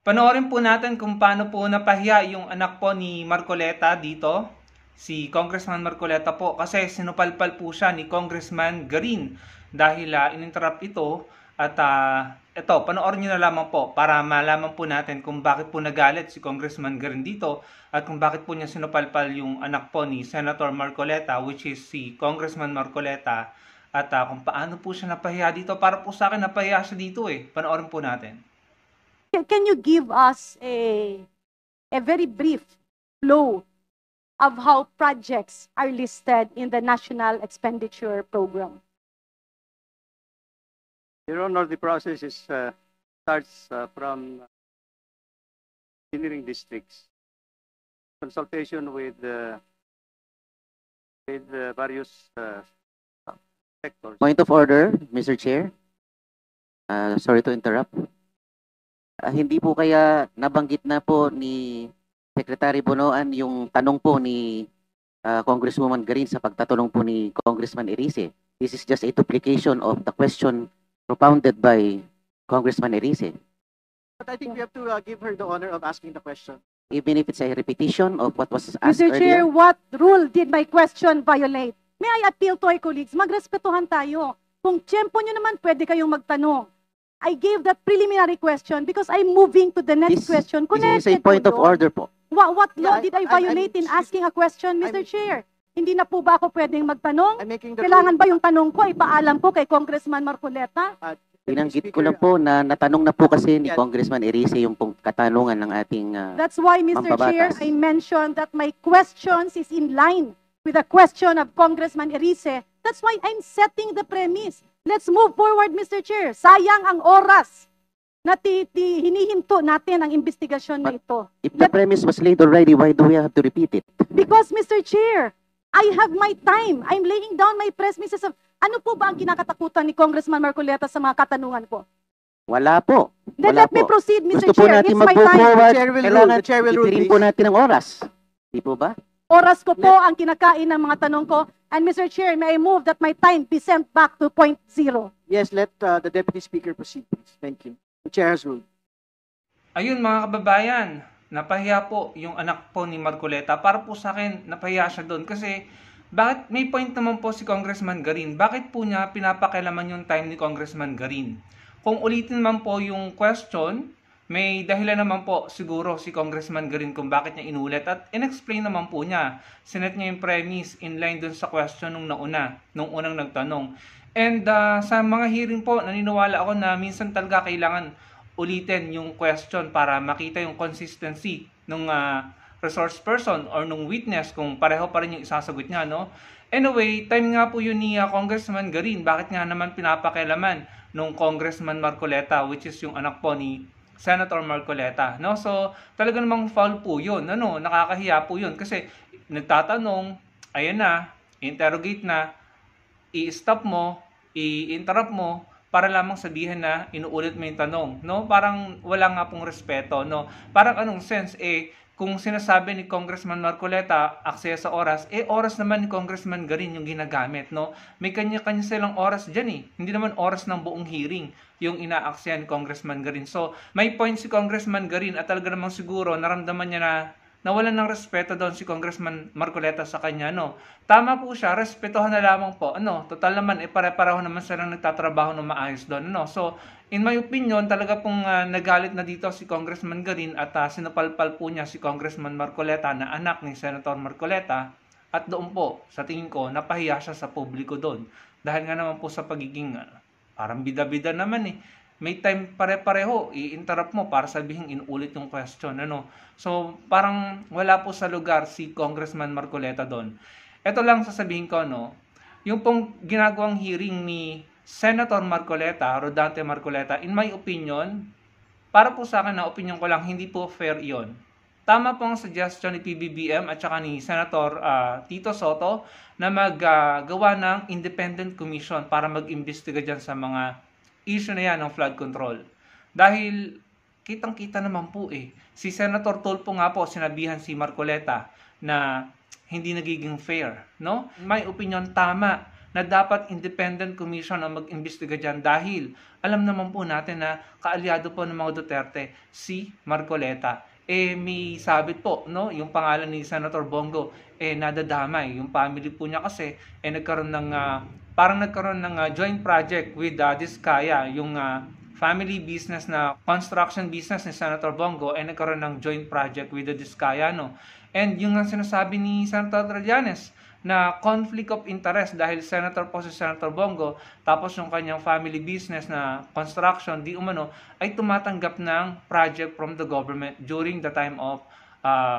Panoorin po natin kung paano po napahiya yung anak po ni Marcoleta dito, si Congressman Marcoleta po, kasi sinupalpal po siya ni Congressman Garin dahil ininterrupt ito at ito, panoorin nyo na lamang po para malaman po natin kung bakit po nagalit si Congressman Garin dito at kung bakit po niya sinupalpal yung anak po ni Senator Marcoleta, which is si Congressman Marcoleta, at kung paano po siya napahiya dito. Para po sa akin napahiya siya dito Panoorin po natin. Can you give us a very brief flow of how projects are listed in the National Expenditure Program? Your Honor, the process starts from engineering districts, consultation with various sectors. Point of order, Mr. Chair. Sorry to interrupt. Hindi po kaya nabanggit na po ni Secretary Bonoan yung tanong po ni Congresswoman Garin sa pagtatanong po ni Congressman Erice. This is just a duplication of the question propounded by Congressman Erice. But I think we have to give her the honor of asking the question. Even if it's a repetition of what was asked Mr. Chair, earlier. what rule did my question violate? May I appeal to our colleagues? Magrespetuhan tayo. Kung tiyempo nyo naman, pwede kayong magtanong. I gave that preliminary question because I'm moving to the next question. This is a point of order po. What law Yeah, did I violate in asking a question, Mr. Chair? Hindi na po ba ako pwedeng magtanong? I'm making the Kailangan ba yung tanong ko, ipaalam ko kay Congressman Marcoleta? Binanggit ko lang po na natanong na po kasi ni Congressman Erice yung pong katanungan ng ating That's why, Mr. Chair, mambabatas. I mentioned that my questions is in line with the question of Congressman Erice. That's why I'm setting the premise. Let's move forward, Mr. Chair. Sayang ang oras na hinihinto natin ang investigasyon na ito. If the premise was laid already, why do we have to repeat it? Because, Mr. Chair, I have my time. I'm laying down my premises of ano po ba ang kinakatakutan ni Congressman Marcoleta sa mga katanungan ko? Wala po. Then Wala let me po. proceed, Mr. Gusto po Chair. natin It's my mag-move time. forward. The chair will rule. Kailangan The chair will rule, itirin please. po natin ang oras. Di po ba? Oras ko po ang kinakain ng mga tanong ko. And Mr. Chair, may I move that my time be sent back to point zero? Yes, let the Deputy Speaker proceed, please. Thank you. The chair has ruled. Ayun mga kababayan, napahiya po yung anak po ni Marcoleta. Para po sa akin, napahiya siya doon. Kasi, bakit may point naman po si Congressman Garin? Bakit po niya pinapakialaman yung time ni Congressman Garin? Kung ulitin man po yung question, may dahilan naman po siguro si Congressman Garin kung bakit niya inulit. At in-explain naman po niya. Sinet niya yung premise in line dun sa question nung unang nagtanong. And sa mga hearing po, naniniwala ako na minsan talaga kailangan ulitin yung question para makita yung consistency ng resource person or nung witness kung pareho pa rin yung isasagot niya, no? Anyway, time nga po yun ni Congressman Garin. Bakit nga naman pinapakialaman nung Congressman Marcoleta, which is yung anak po ni Senator Marcoleta, no? So, talaga namang foul po yun, ano? Nakakahiya po yun kasi nagtatanong, ayan na, interrogate na, i-stop mo, i-interrupt mo, para lamang sabihin na inuulit mo yung tanong, no? Parang wala nga pong respeto, no? Parang anong sense, kung sinasabi ni Congressman Marcoleta, aksaya sa oras, oras naman ni Congressman Garin yung ginagamit, no? May kanya-kanya silang oras dyan, Hindi naman oras ng buong hearing yung inaaksaya ni Congressman Garin. So, may point si Congressman Garin at talaga namang siguro naramdaman niya na nawalan ng respeto doon si Congressman Marcoleta sa kanya, no? Tama po siya, respetuhan na lamang po. Total naman, pare-pareho naman silang nagtatrabaho ng maayos doon, no? So, in my opinion, talaga pong nagalit na dito si Congressman Garin at sinupalpal po niya si Congressman Marcoleta na anak ni Senator Marcoleta at doon po, sa tingin ko, napahiya siya sa publiko doon. Dahil nga naman po sa pagiging parang bida-bida naman may time pare-pareho, i-interrupt mo para sabihin inulit yung question, So, parang wala po sa lugar si Congressman Marcoleta doon. Ito lang sasabihin ko, yung pong ginagawang hearing ni Senator Marcoleta, Rodante Marcoleta, in my opinion, para po sa akin na opinion ko lang, hindi po fair yon. Tama po ang suggestion ni PBBM at saka ni Senator Tito Soto na maggawa ng independent commission para mag-imbestiga dyan sa mga issue na yan ng flood control. Dahil kitang-kita naman po si Senator Tulfo nga po sinabihan si Marcoleta na hindi nagiging fair, no? In my opinion, tama na dapat independent commission ang mag-imbestiga dyan dahil alam naman po natin na kaalyado po ng mga Duterte si Marcoleta. May sabit po, no? Yung pangalan ni Senator Bongo, nadadamay. Yung family po niya kasi, nagkaroon ng, parang nagkaroon ng joint project with Diskaya, yung family business na construction business ni Senator Bongo, nagkaroon ng joint project with the Diskaya, no? And yung nga sinasabi ni Senator Trillanes, na conflict of interest dahil senator po si Senator Bongo, tapos yung kanyang family business na construction, di umano, ay tumatanggap ng project from the government during the time of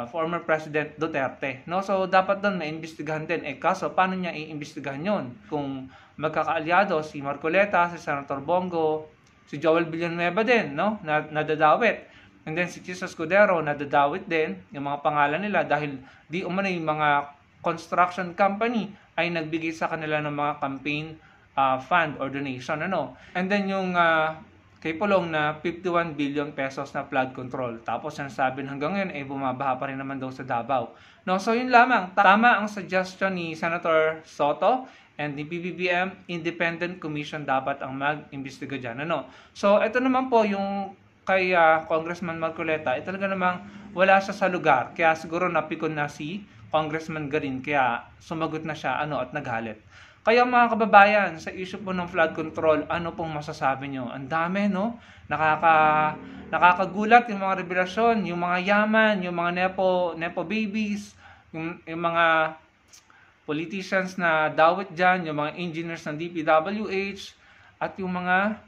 former President Duterte. No? So, dapat doon maimbestigahan din. Kaso, paano niya iimbestigahan yon? Kung magkakaalyado si Marcoleta, si Senator Bongo, si Joel Villanueva din, no? Nadadawit. And then si Chis Escudero, nadadawit din yung mga pangalan nila dahil di umano yung mga construction company ay nagbigay sa kanila ng mga campaign fund or donation, ano. And then yung kay Pulong na 51 billion pesos na flood control. Tapos ang sabi hanggang ngayon ay bumabaha pa rin naman daw sa Davao. No, so yun lamang. Tama ang suggestion ni Senator Soto and ni PBBM, independent commission dapat ang mag-imbestiga dyan, ano. So ito naman po yung kay Congressman Marcoleta, talaga namang wala siya sa lugar. Kaya siguro napikon na si Congressman Garin, kaya sumagot na siya at naghalit. Kaya mga kababayan, sa issue po ng flood control, ano pong masasabi nyo? Ang dami, no? Nakakagulat yung mga revelasyon, yung mga yaman, yung mga nepo babies, yung mga politicians na dawit dyan, yung mga engineers ng DPWH, at yung mga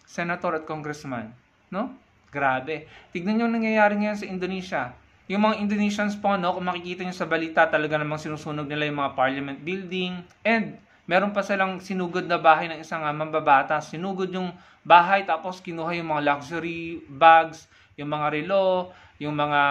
senator at congressman, no? Grabe. Tignan nyo ang nangyayari ngayon sa Indonesia. Yung mga Indonesians po, no, kung makikita nyo sa balita, talaga namang sinusunog nila yung mga parliament building. And meron pa silang sinugod na bahay ng isang mambabatas. Sinugod yung bahay, tapos kinuha yung mga luxury bags, yung mga relo, yung mga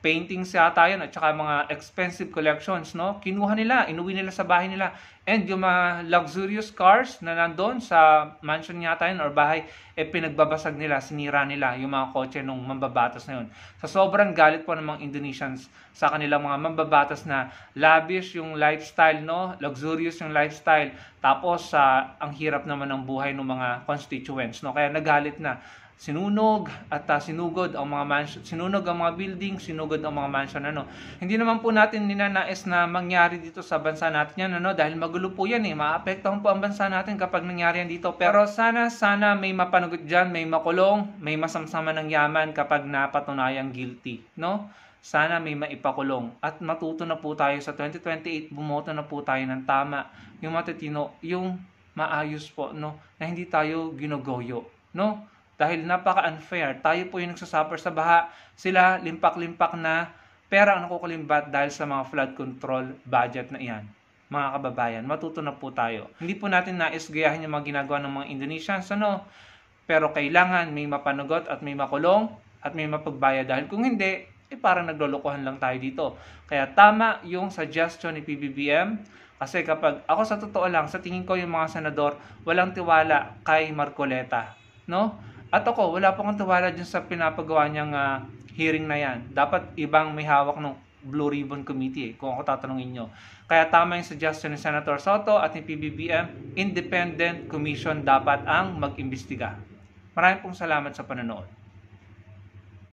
paintings yata yun, at saka mga expensive collections, no? Kinuha nila, inuwi nila sa bahay nila. And yung mga luxurious cars na nandun sa mansion yata yun or bahay, pinagbabasag nila, sinira nila yung mga kotse nung mambabatas na yun. Sa sobrang galit po ng mga Indonesians sa kanilang mga mambabatas na lavish yung lifestyle, no? Luxurious yung lifestyle. Tapos ang hirap naman ng buhay ng mga constituents, no? Kaya nagalit na. Sinunog at sinugod ang mga mansion, sinunog ang mga building, sinugod ang mga mansion, ano. Hindi naman po natin ninanais na mangyari dito sa bansa natin yan, ano, dahil magulo po yan maapektuhan po ang bansa natin kapag nangyari yan dito. Pero sana may mapanagot dyan, may makulong, may masamsama ng yaman kapag napatunayang guilty, no? Sana may maipakulong at matuto na po tayo sa 2028, bumoto na po tayo ng tama, yung matitino, yung maayos po, no, na hindi tayo ginogoyo, no? Dahil napaka-unfair. Tayo po yung nagsasuffer sa baha. Sila, limpak-limpak na pera ang nakukulimbat dahil sa mga flood control budget na iyan. Mga kababayan, matuto na po tayo. Hindi po natin nais gayahin yung mga ginagawa ng mga Indonesians, ano? Pero kailangan may mapanagot at may makulong at may mapagbayad. Dahil kung hindi, parang naglolokohan lang tayo dito. Kaya tama yung suggestion ni PBBM. Kasi kapag, ako sa totoo lang, sa tingin ko yung mga senador, walang tiwala kay Marcoleta, no? At ako, wala po akong tiwala dyan sa pinapagawa niyang hearing na yan. Dapat ibang may hawak ng Blue Ribbon Committee, kung ako tatanungin nyo. Kaya tama yung suggestion ni Senator Soto at ni PBBM, independent commission dapat ang mag-imbestiga. Maraming pong salamat sa panonood.